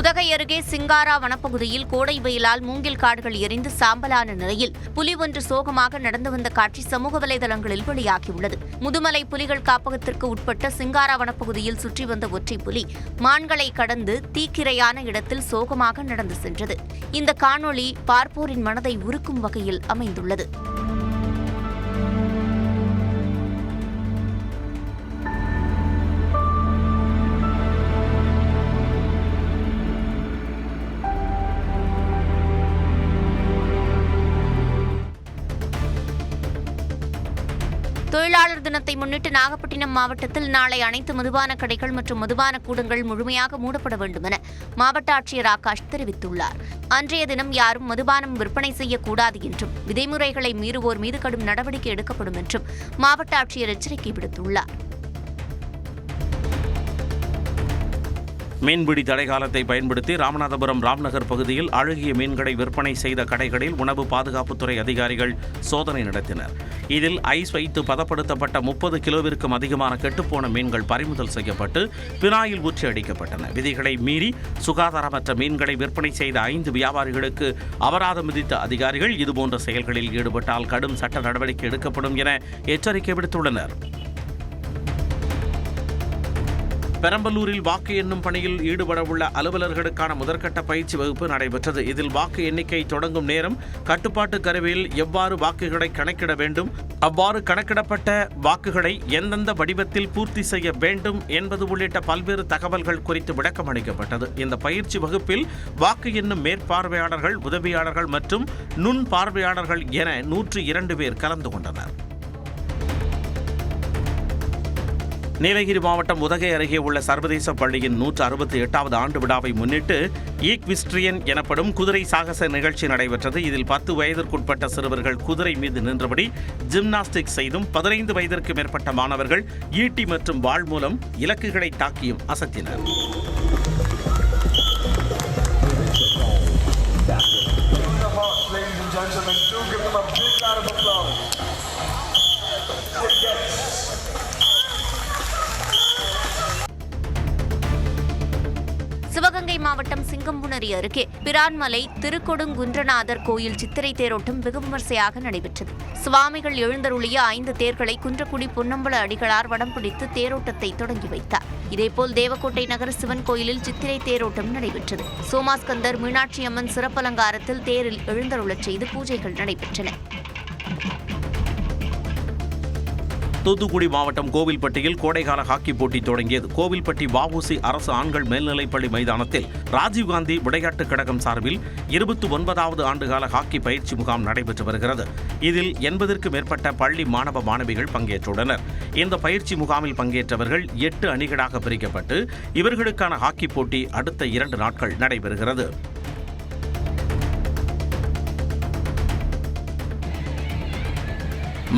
உதகை அருகே சிங்காரா வனப்பகுதியில் கோடை வெயிலால் மூங்கில் காடுகள் எரிந்து சாம்பலான நிலையில் புலி ஒன்று சோகமாக நடந்து வந்த காட்சி சமூக வலைதளங்களில் வெளியாகியுள்ளது. முதுமலை புலிகள் காப்பகத்திற்கு உட்பட்ட சிங்காரா வனப்பகுதியில் சுற்றி வந்த ஒற்றை புலி மான்களை கடந்து தீக்கிரையான இடத்தில் சோகமாக நடந்து சென்றது. இந்த காணொளி பார்ப்போரின் மனதை உருக்கும் வகையில் அமைந்துள்ளது. தொழிலாளர் தினத்தை முன்னிட்டு நாகப்பட்டினம் மாவட்டத்தில் நாளை அனைத்து மதுபான கடைகள் மற்றும் மதுபான கூடங்கள் முழுமையாக மூடப்பட வேண்டும் என மாவட்ட ஆட்சியர் ஆகாஷ் தெரிவித்துள்ளார். அன்றைய தினம் யாரும் மதுபானம் விற்பனை செய்யக்கூடாது என்றும் விதிமுறைகளை மீறுவோர் மீது கடும் நடவடிக்கை எடுக்கப்படும் என்றும் மாவட்ட ஆட்சியர் எச்சரிக்கை விடுத்துள்ளார். மீன்பிடி தடை காலத்தை பயன்படுத்தி ராமநாதபுரம் ராம்நகர் பகுதியில் அழுகிய மீன்களை விற்பனை செய்த கடைகளில் உணவு பாதுகாப்புத்துறை அதிகாரிகள் சோதனை நடத்தினர். இதில் ஐஸ் வைத்து பதப்படுத்தப்பட்ட 30 கிலோவிற்கும் அதிகமான கெட்டுப்போன மீன்கள் பறிமுதல் செய்யப்பட்டு பினாயில் ஊற்றி அடிக்கப்பட்டன. விதிகளை மீறி சுகாதாரமற்ற மீன்களை விற்பனை செய்த 5 வியாபாரிகளுக்கு அபராதம் விதித்த அதிகாரிகள் இதுபோன்ற செயல்களில் ஈடுபட்டால் கடும் சட்ட நடவடிக்கை எடுக்கப்படும் என எச்சரிக்கை விடுத்துள்ளனர். பெரம்பலூரில் வாக்கு எண்ணும் பணியில் ஈடுபடவுள்ள அலுவலர்களுக்கான முதற்கட்ட பயிற்சி வகுப்பு நடைபெற்றது. இதில் வாக்கு எண்ணிக்கை தொடங்கும் நேரம், கட்டுப்பாட்டு கருவியில் எவ்வாறு வாக்குகளை கணக்கிட வேண்டும், அவ்வாறு கணக்கிடப்பட்ட வாக்குகளை எந்தெந்த வடிவத்தில் பூர்த்தி செய்ய வேண்டும் என்பது உள்ளிட்ட பல்வேறு தகவல்கள் குறித்து விளக்கம் அளிக்கப்பட்டது. இந்த பயிற்சி வகுப்பில் வாக்கு எண்ணும் மேற்பார்வையாளர்கள், உதவியாளர்கள் மற்றும் நுண் பார்வையாளர்கள் என 102 பேர் கலந்து கொண்டனர். நீலகிரி மாவட்டம் உதகை அருகே உள்ள சர்வதேச பள்ளியின் 168வது ஆண்டு விழாவை முன்னிட்டு ஈக்விஸ்ட்ரியன் எனப்படும் குதிரை சாகச நிகழ்ச்சி நடைபெற்றது. இதில் 10 வயதிற்குட்பட்ட சிறுவர்கள் குதிரை மீது நின்றபடி ஜிம்னாஸ்டிக் செய்தும் 15 வயதிற்கு மேற்பட்ட மாணவர்கள் ஈட்டி மற்றும் வாள் மூலம் இலக்குகளை தாக்கியும் அசத்தினர். சிவகங்கை மாவட்டம் சிங்கம்புணரி அருகே பிரான்மலை திருக்கொடுங்குன்றநாதர் கோயில் சித்திரை தேரோட்டம் வெகு விமர்சையாக நடைபெற்றது. சுவாமிகள் எழுந்தருளிய 5 தேர்களை குன்றக்குடி பொன்னம்பல அடிகளார் வடம் பிடித்து தேரோட்டத்தை தொடங்கி வைத்தார். இதேபோல் தேவக்கோட்டை நகர சிவன் கோயிலில் சித்திரை தேரோட்டம் நடைபெற்றது. சோமாஸ்கந்தர் மீனாட்சி அம்மன் சிறப்பலங்காரத்தில் தேரில் எழுந்தருளச் செய்து பூஜைகள் நடைபெற்றன. தூத்துக்குடி மாவட்டம் கோவில்பட்டியில் கோடைகால ஹாக்கி போட்டி தொடங்கியது. கோவில்பட்டி வஉசி அரசு ஆண்கள் மேல்நிலைப்பள்ளி மைதானத்தில் ராஜீவ்காந்தி விளையாட்டுக் கழகம் சார்பில் 29வது ஆண்டுகால ஹாக்கி பயிற்சி முகாம் நடைபெற்று வருகிறது. இதில் 80க்கும் மேற்பட்ட பள்ளி மாணவ மாணவிகள் பங்கேற்றுள்ளனர். இந்த பயிற்சி முகாமில் பங்கேற்றவர்கள் 8 அணிகளாக பிரிக்கப்பட்டு இவர்களுக்கான ஹாக்கி போட்டி அடுத்த 2 நாட்கள் நடைபெறுகிறது.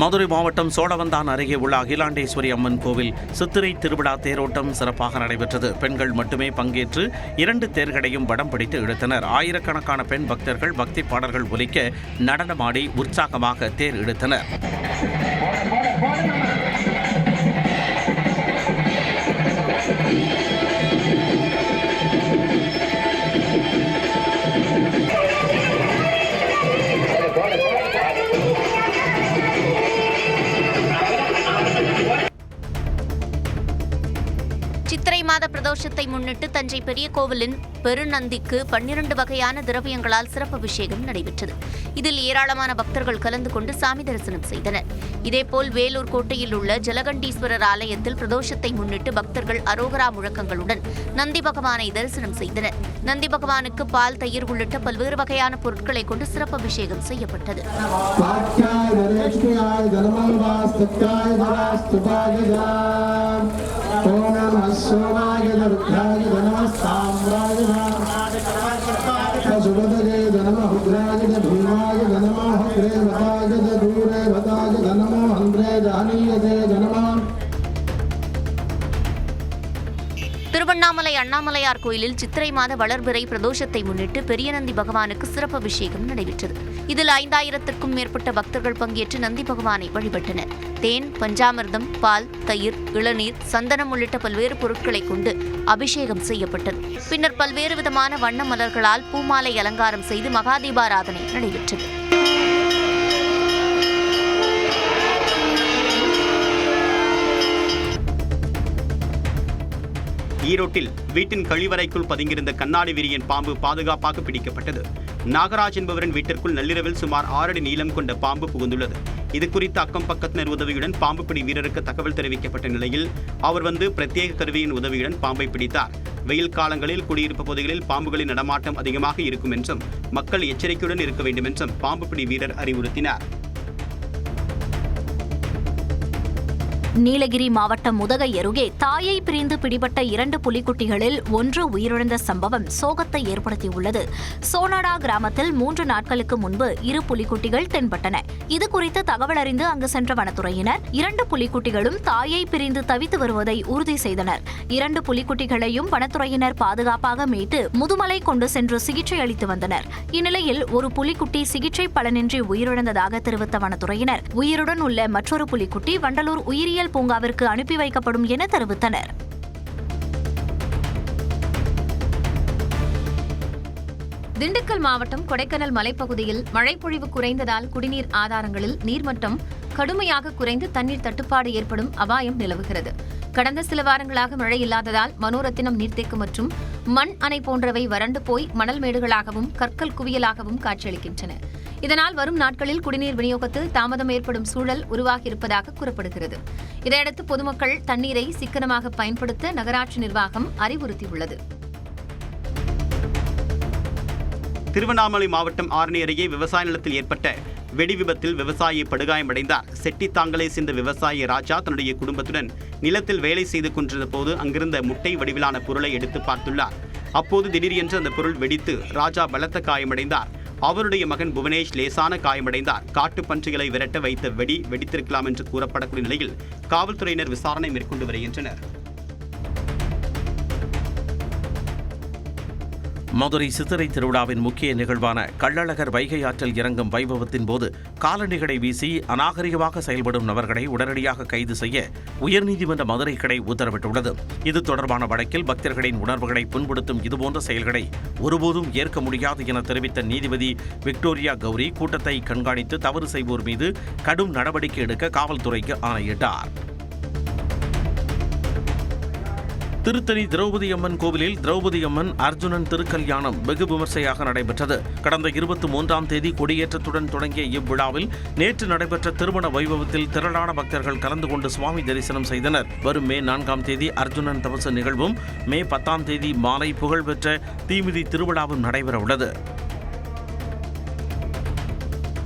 மதுரை மாவட்டம் சோழவந்தான் அருகே உள்ள அகிலாண்டேஸ்வரி அம்மன் கோவில் சித்திரை திருவிழா தேரோட்டம் சிறப்பாக நடைபெற்றது. பெண்கள் மட்டுமே பங்கேற்று 2 தேர்களையும் வடம் பிடித்து இழுத்தனர். ஆயிரக்கணக்கான பெண் பக்தர்கள் பக்தி பாடல்கள் ஒலிக்க நடனமாடி உற்சாகமாக தேர் இழுத்தனர். சித்திரை மாத பிரதோஷத்தை முன்னிட்டு தஞ்சை பெரிய கோவிலின் பெருநந்திக்கு 12 வகையான திரவியங்களால் சிறப்பு அபிஷேகம் நடைபெற்றது. இதில் ஏராளமான பக்தர்கள் கலந்து கொண்டு சாமி தரிசனம் செய்தனர். இதேபோல் வேலூர் கோட்டையில் உள்ள ஜலகண்டீஸ்வரர் ஆலயத்தில் பிரதோஷத்தை முன்னிட்டு பக்தர்கள் அரோகரா முழக்கங்களுடன் நந்தி பகவானை தரிசனம் செய்தனர். நந்தி பகவானுக்கு பால், தயிர் உள்ளிட்ட பல்வேறு வகையான பொருட்களை கொண்டு சிறப்பு அபிஷேகம் செய்யப்பட்டது. திருவண்ணாமலை அண்ணாமலையார் கோயிலில் சித்திரை மாத வளர்பிறை பிரதோஷத்தை முன்னிட்டு பெரிய நந்தி பகவானுக்கு சிறப்பு அபிஷேகம் நடைபெற்றது. இதில் 5000த்திற்கும் மேற்பட்ட பக்தர்கள் பங்கேற்று நந்தி பகவானை வழிபட்டனர். தேன், பஞ்சாமிர்தம், பால், தயிர், இளநீர், சந்தனம் உள்ளிட்ட பல்வேறு பொருட்களை கொண்டு அபிஷேகம் செய்யப்பட்டது. பின்னர் பல்வேறு விதமான வண்ண மலர்களால் பூமாலை அலங்காரம் செய்து மகாதீபாராதனை நடைபெற்றது. ஈரோட்டில் வீட்டின் கழிவறைக்குள் பதுங்கியிருந்த கண்ணாடி விரியன் பாம்பு பாதுகாப்பாக பிடிக்கப்பட்டது. நாகராஜ் என்பவரின் வீட்டிற்குள் நள்ளிரவில் சுமார் 6 அடி நீளம் கொண்ட பாம்பு புகுந்துள்ளது. இதுகுறித்து அக்கம் பக்கத்தினர் உதவியுடன் பாம்பு பிடி வீரருக்கு தகவல் தெரிவிக்கப்பட்ட நிலையில் அவர் வந்து பிரத்யேக கருவியின் உதவியுடன் பாம்பை பிடித்தார். வெயில் காலங்களில் குடியிருப்பு பகுதிகளில் பாம்புகளின் நடமாட்டம் அதிகமாக இருக்கும் என்றும் மக்கள் எச்சரிக்கையுடன் இருக்க வேண்டும் என்றும் பாம்பு பிடி வீரர் அறிவுறுத்தினார். நீலகிரி மாவட்டம் உதகை அருகே தாயை பிரிந்து பிடிபட்ட 2 புலிக்குட்டிகளில் ஒன்று உயிரிழந்த சம்பவம் சோகத்தை ஏற்படுத்தியுள்ளது. சோனாடா கிராமத்தில் 3 நாட்களுக்கு முன்பு 2 புலிக்குட்டிகள் தென்பட்டன. இதுகுறித்து தகவல் அறிந்து அங்கு சென்ற வனத்துறையினர் 2 புலிக்குட்டிகளும் தாயை பிரிந்து தவித்து வருவதை உறுதி செய்தனர். 2 புலிக்குட்டிகளையும் வனத்துறையினர் பாதுகாப்பாக மீட்டு முதுமலை கொண்டு சென்று சிகிச்சை அளித்து வந்தனர். இந்நிலையில் ஒரு புலிக்குட்டி சிகிச்சை பலனின்றி உயிரிழந்ததாக தெரிவித்த வனத்துறையினர் உயிருடன் உள்ள மற்றொரு புலிக்குட்டி வண்டலூர் உயிரியல் பூங்காவிற்கு அனுப்பி வைக்கப்படும் என தெரிவித்தனர். திண்டுக்கல் மாவட்டம் கொடைக்கானல் மலைப்பகுதியில் மழைப்பொழிவு குறைந்ததால் குடிநீர் ஆதாரங்களில் நீர்மட்டம் கடுமையாக குறைந்து தண்ணீர் தட்டுப்பாடு ஏற்படும் அபாயம் நிலவுகிறது. கடந்த சில வாரங்களாக மழை இல்லாததால் மனோரத்தினம் நீர்த்தேக்கு மற்றும் மண் அணை போன்றவை வறண்டு போய் மணல் மேடுகளாகவும் கற்கள் குவியலாகவும் காட்சியளிக்கின்றன. இதனால் வரும் நாட்களில் குடிநீர் விநியோகத்தில் தாமதம் ஏற்படும் சூழல் உருவாகியிருப்பதாக கூறப்படுகிறது. இதையடுத்து பொதுமக்கள் தண்ணீரை சிக்கனமாக பயன்படுத்த நகராட்சி நிர்வாகம் அறிவுறுத்தியுள்ளது. திருவண்ணாமலை மாவட்டம் ஆரணி அருகே விவசாய நிலத்தில் ஏற்பட்ட வெடி விபத்தில் விவசாயி படுகாயமடைந்தார். செட்டித்தாங்கலை சேர்ந்த விவசாயி ராஜா தன்னுடைய குடும்பத்துடன் நிலத்தில் வேலை செய்து கொண்டிருந்த போது அங்கிருந்த முட்டை வடிவிலான பொருளை எடுத்து பார்த்துள்ளார். அப்போது திடீரென்று அந்த பொருள் வெடித்து ராஜா பலத்த காயமடைந்தார். அவருடைய மகன் புவனேஷ் லேசான காயமடைந்தார். காட்டுப்பன்றிகளை விரட்ட வைத்த வெடி வெடித்திருக்கலாம் என்று கூறப்படக்கூடிய நிலையில் காவல்துறையினர் விசாரணை மேற்கொண்டு வருகின்றனர். மதுரை சித்திரை திருவிழாவின் முக்கிய நிகழ்வான கள்ளழகர் வைகை ஆற்றில் இறங்கும் வைபவத்தின் போது காலணிகளை வீசி அநாகரிகமாக செயல்படும் நபர்களை உடனடியாக கைது செய்ய உயர்நீதிமன்ற மதுரை கிளை உத்தரவிட்டுள்ளது. இது தொடர்பான வழக்கில் பக்தர்களின் உணர்வுகளை புண்படுத்தும் இதுபோன்ற செயல்களை ஒருபோதும் ஏற்க முடியாது என தெரிவித்த நீதிபதி விக்டோரியா கௌரி கூட்டத்தை கண்காணித்து தவறு செய்வோர் மீது கடும் நடவடிக்கை எடுக்க காவல்துறைக்கு ஆணையிட்டார். திருத்தணி திரௌபதி அம்மன் கோவிலில் திரௌபதி அம்மன் அர்ஜுனன் திருக்கல்யாணம் வெகு விமர்சையாக நடைபெற்றது. கடந்த 23ஆம் தேதி கொடியேற்றத்துடன் தொடங்கிய இவ்விழாவில் நேற்று நடைபெற்ற திருமண வைபவத்தில் திரளான பக்தர்கள் கலந்து கொண்டு சுவாமி தரிசனம் செய்தனர். வரும் மே 4ஆம் தேதி அர்ஜுனன் தபசு நிகழ்வும் மே 10ஆம் தேதி மாலை புகழ்பெற்ற தீமிதி திருவிழாவும் நடைபெற உள்ளது.